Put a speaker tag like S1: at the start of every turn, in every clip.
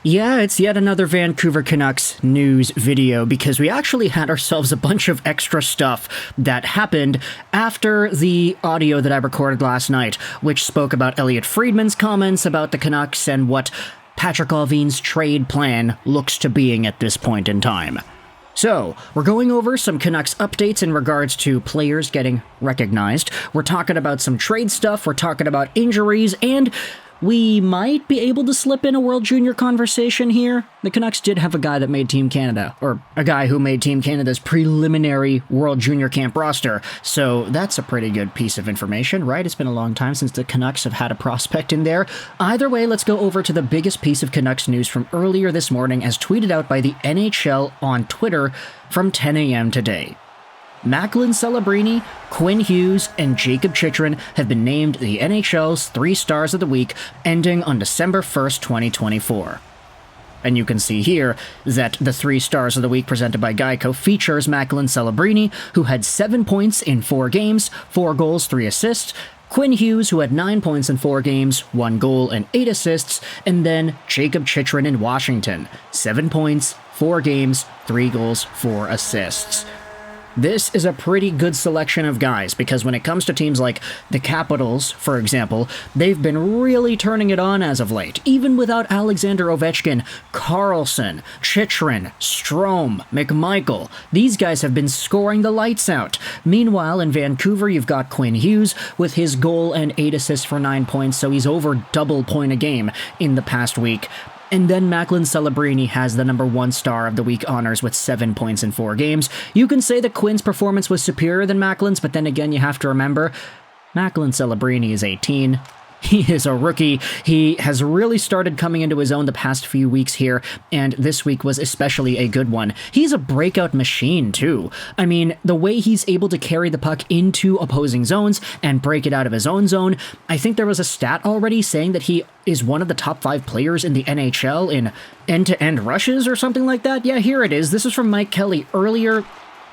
S1: Yeah, it's yet another Vancouver Canucks news video because we actually had ourselves a bunch of extra stuff that happened after the audio that I recorded last night, which spoke about Elliotte Friedman's comments about the Canucks and what Patrik Allvin'S trade plan looks to being at this point in time. So, we're going over some Canucks updates in regards to players getting recognized. We're talking about some trade stuff, we're talking about injuries, and we might be able to slip in a World Junior conversation here. The Canucks did have a guy that made Team Canada, or a guy who made Team Canada's preliminary World Junior camp roster, so that's a pretty good piece of information, right? It's been a long time since the Canucks have had a prospect in there. Either way, let's go over to the biggest piece of Canucks news from earlier this morning as tweeted out by the NHL on Twitter from 10 a.m. today. Macklin, Celebrini, Quinn Hughes, and Jakob Chychrun have been named the NHL's 3 Stars of the Week, ending on December 1st, 2024. And you can see here that the 3 Stars of the Week presented by Geico features Macklin Celebrini, who had 7 points in 4 games, 4 goals, 3 assists, Quinn Hughes, who had 9 points in 4 games, 1 goal, and 8 assists, and then Jakob Chychrun in Washington, 7 points, 4 games, 3 goals, 4 assists. This is a pretty good selection of guys, because when it comes to teams like the Capitals, for example, they've been really turning it on as of late. Even without Alexander Ovechkin, Karlsson, Chychrun, Strome, McMichael, these guys have been scoring the lights out. Meanwhile, in Vancouver, you've got Quinn Hughes with his goal and 8 assists for 9 points, so he's over double point a game in the past week. And then Macklin Celebrini has the number 1 Star of the Week honors with 7 points in 4 games. You can say that Quinn's performance was superior than Macklin's, but then again, you have to remember, Macklin Celebrini is 18. He is a rookie. He has really started coming into his own the past few weeks here, and this week was especially a good one. He's a breakout machine, too. I mean, the way he's able to carry the puck into opposing zones and break it out of his own zone, I think there was a stat already saying that he is one of the top 5 players in the NHL in end-to-end rushes or something like that. Yeah, here it is. This is from Mike Kelly earlier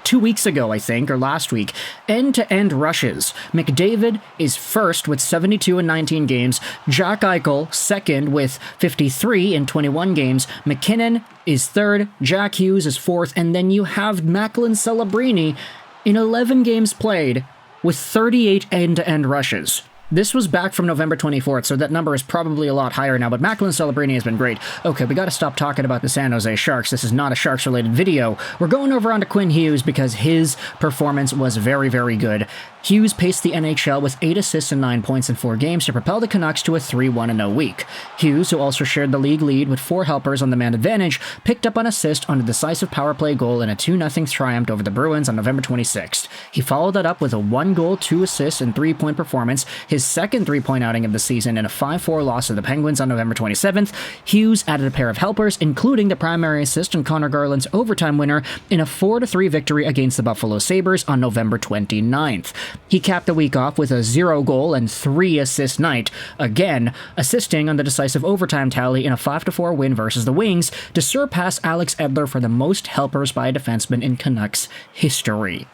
S1: 2 weeks ago, I think, or last week. End-to-end rushes. McDavid is first with 72 in 19 games. Jack Eichel second with 53 in 21 games. McKinnon is third. Jack Hughes is fourth. And then you have Macklin Celebrini in 11 games played with 38 end-to-end rushes. This was back from November 24th, so that number is probably a lot higher now, but Macklin Celebrini has been great. Okay, we gotta stop talking about the San Jose Sharks. This is not a Sharks-related video. We're going over onto Quinn Hughes because his performance was very, very good. Hughes paced the NHL with 8 assists and 9 points in 4 games to propel the Canucks to a 3-1-0 week. Hughes, who also shared the league lead with 4 helpers on the man advantage, picked up an assist on a decisive power play goal in a 2-0 triumph over the Bruins on November 26th. He followed that up with a 1-goal, 2 assists, and 3-point performance, his second 3-point outing of the season in a 5-4 loss to the Penguins on November 27th. Hughes added a pair of helpers, including the primary assist on Connor Garland's overtime winner in a 4-3 victory against the Buffalo Sabres on November 29th. He capped the week off with a 0-goal and 3-assist night, again assisting on the decisive overtime tally in a 5-4 win versus the Wings to surpass Alex Edler for the most helpers by a defenseman in Canucks history.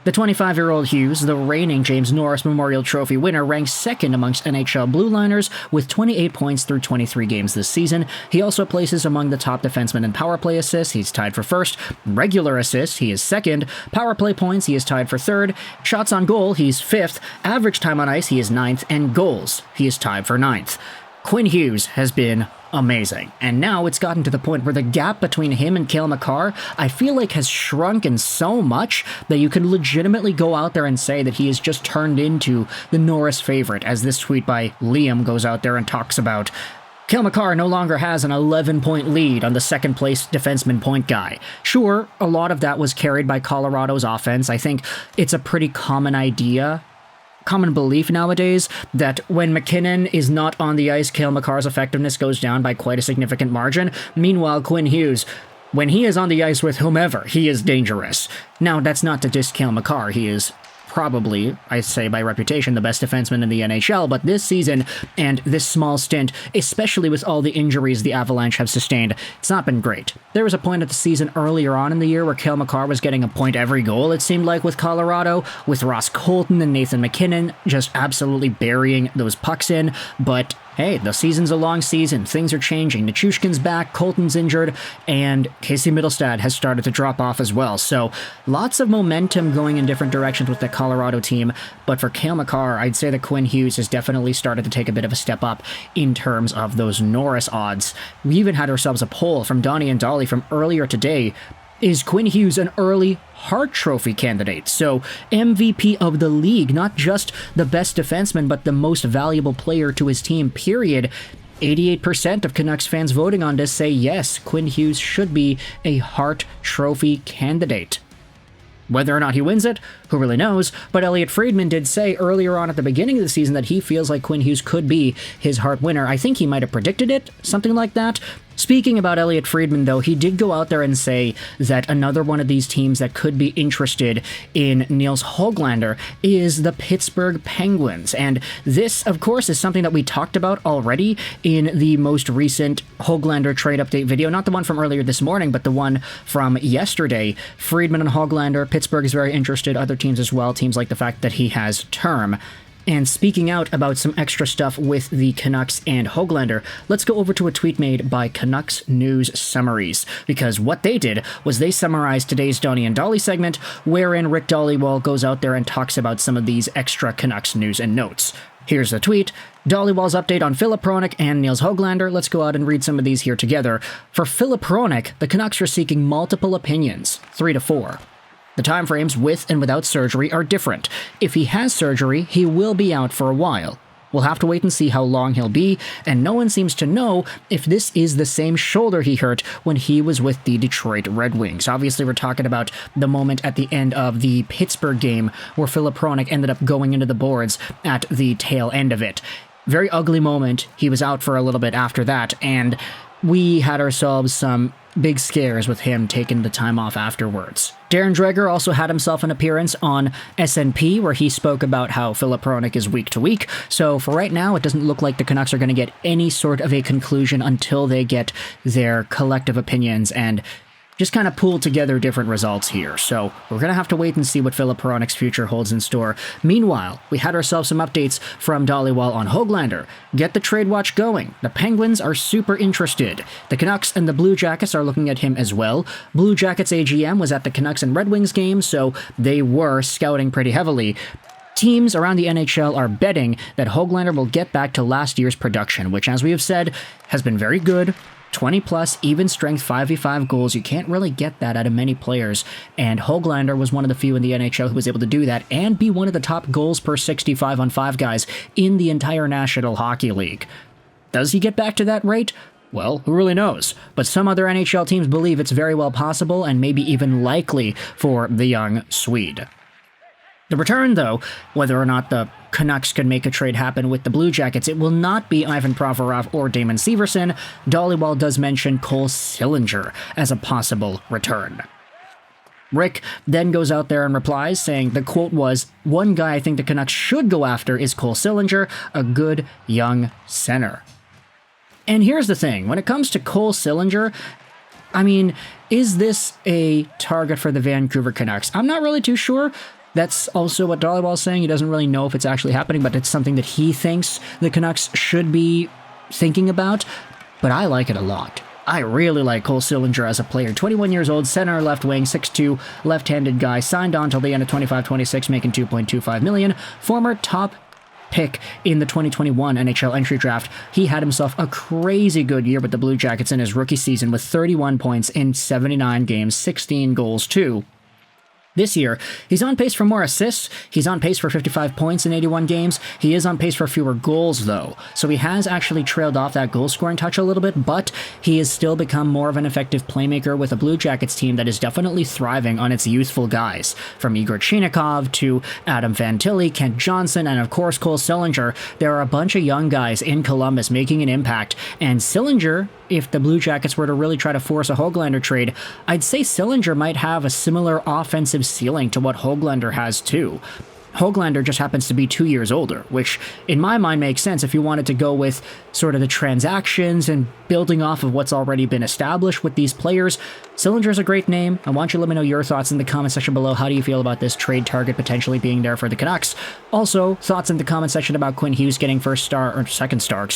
S1: The 25-year-old Hughes, the reigning James Norris Memorial Trophy winner, ranks second amongst NHL blue liners with 28 points through 23 games this season. He also places among the top defensemen in power play assists. He's tied for first. Regular assists, he is second. Power play points, he is tied for third. Shots on goal, he's fifth. Average time on ice, he is ninth. And goals, he is tied for ninth. Quinn Hughes has been amazing. And now it's gotten to the point where the gap between him and Cale Makar, I feel like, has shrunken so much that you can legitimately go out there and say that he has just turned into the Norris favorite, as this tweet by Liam goes out there and talks about. Cale Makar no longer has an 11-point lead on the second-place defenseman point guy. Sure, a lot of that was carried by Colorado's offense. I think it's a pretty common belief nowadays that when McKinnon is not on the ice, Cale Makar's effectiveness goes down by quite a significant margin. Meanwhile, Quinn Hughes, when he is on the ice with whomever, he is dangerous. Now, that's not to diss Cale Makar. He is probably, I say by reputation, the best defenseman in the NHL, but this season and this small stint, especially with all the injuries the Avalanche have sustained, it's not been great. There was a point of the season earlier on in the year where Cale Makar was getting a point every goal, it seemed like, with Colorado, with Ross Colton and Nathan McKinnon just absolutely burying those pucks in, but hey, the season's a long season, things are changing, Nichushkin's back, Colton's injured, and Casey Middlestad has started to drop off as well. So lots of momentum going in different directions with the Colorado team, but for Cale Makar, I'd say that Quinn Hughes has definitely started to take a bit of a step up in terms of those Norris odds. We even had ourselves a poll from Donnie and Dolly from earlier today. Is Quinn Hughes an early Hart Trophy candidate? So MVP of the league, not just the best defenseman, but the most valuable player to his team, period. 88% of Canucks fans voting on this say yes, Quinn Hughes should be a Hart Trophy candidate. Whether or not he wins it, who really knows, but Elliot Friedman did say earlier on at the beginning of the season that he feels like Quinn Hughes could be his Hart winner. I think he might have predicted it, something like that. Speaking about Elliot Friedman, though, he did go out there and say that another one of these teams that could be interested in Nils Hoglander is the Pittsburgh Penguins. And this, of course, is something that we talked about already in the most recent Hoglander trade update video. Not the one from earlier this morning, but the one from yesterday. Friedman and Hoglander, Pittsburgh is very interested, other teams as well, teams like the fact that he has term. And speaking out about some extra stuff with the Canucks and Hoglander, let's go over to a tweet made by Canucks News Summaries, because what they did was they summarized today's Donnie and Dolly segment, wherein Rick Dollywall goes out there and talks about some of these extra Canucks news and notes. Here's the tweet. Dollywall's update on Filip Hronek and Nils Hoglander. Let's go out and read some of these here together. For Filip Hronek, the Canucks are seeking multiple opinions, 3 to 4. The timeframes with and without surgery are different. If he has surgery, he will be out for a while. We'll have to wait and see how long he'll be, and no one seems to know if this is the same shoulder he hurt when he was with the Detroit Red Wings. Obviously, we're talking about the moment at the end of the Pittsburgh game where Filip Hronek ended up going into the boards at the tail end of it. Very ugly moment. He was out for a little bit after that, and we had ourselves some big scares with him taking the time off afterwards. Darren Dreger also had himself an appearance on SNP where he spoke about how Filip Hronek is week to week, so for right now it doesn't look like the Canucks are going to get any sort of a conclusion until they get their collective opinions and just kind of pool together different results here. So we're going to have to wait and see what Filip Hronek's future holds in store. Meanwhile, we had ourselves some updates from Dollywall on Hoglander. Get the trade watch going. The Penguins are super interested. The Canucks and the Blue Jackets are looking at him as well. Blue Jackets AGM was at the Canucks and Red Wings game, so they were scouting pretty heavily. Teams around the NHL are betting that Hoglander will get back to last year's production, which, as we have said, has been very good. 20-plus, even strength 5v5 goals. You can't really get that out of many players, and Hoglander was one of the few in the NHL who was able to do that and be one of the top goals per 65-on-5 guys in the entire National Hockey League. Does he get back to that rate? Well, who really knows? But some other NHL teams believe it's very well possible and maybe even likely for the young Swede. The return, though, whether or not the Canucks can make a trade happen with the Blue Jackets, it will not be Ivan Provorov or Damon Severson. Dollywall does mention Cole Sillinger as a possible return. Rick then goes out there and replies, saying the quote was, "One guy I think the Canucks should go after is Cole Sillinger, a good young center." And here's the thing, when it comes to Cole Sillinger, I mean, is this a target for the Vancouver Canucks? I'm not really too sure. That's also what Dollywall's saying. He doesn't really know if it's actually happening, but it's something that he thinks the Canucks should be thinking about. But I like it a lot. I really like Cole Sillinger as a player. 21 years old, center, left wing, 6'2", left-handed guy, signed on till the end of 25-26, making $2.25 million. Former top pick in the 2021 NHL Entry Draft. He had himself a crazy good year with the Blue Jackets in his rookie season with 31 points in 79 games, 16 goals too. This year, he's on pace for more assists, he's on pace for 55 points in 81 games, he is on pace for fewer goals though, so he has actually trailed off that goal-scoring touch a little bit, but he has still become more of an effective playmaker with a Blue Jackets team that is definitely thriving on its youthful guys, from Igor Chinikov to Adam Fantilli, Kent Johnson, and of course Cole Sillinger. There are a bunch of young guys in Columbus making an impact, and Sillinger, if the Blue Jackets were to really try to force a Hoglander trade, I'd say Sillinger might have a similar offensive ceiling to what Hoglander has too. Hoglander just happens to be 2 years older, which in my mind makes sense if you wanted to go with sort of the transactions and building off of what's already been established with these players. Sillinger's a great name. I want you to let me know your thoughts in the comment section below. How do you feel about this trade target potentially being there for the Canucks? Also, thoughts in the comment section about Quinn Hughes getting second star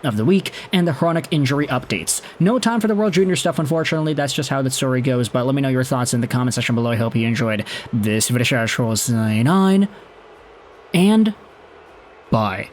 S1: of the week, and the Hronek injury updates. No time for the World Junior stuff, unfortunately. That's just how the story goes, but let me know your thoughts in the comment section below. I hope you enjoyed this video. And bye.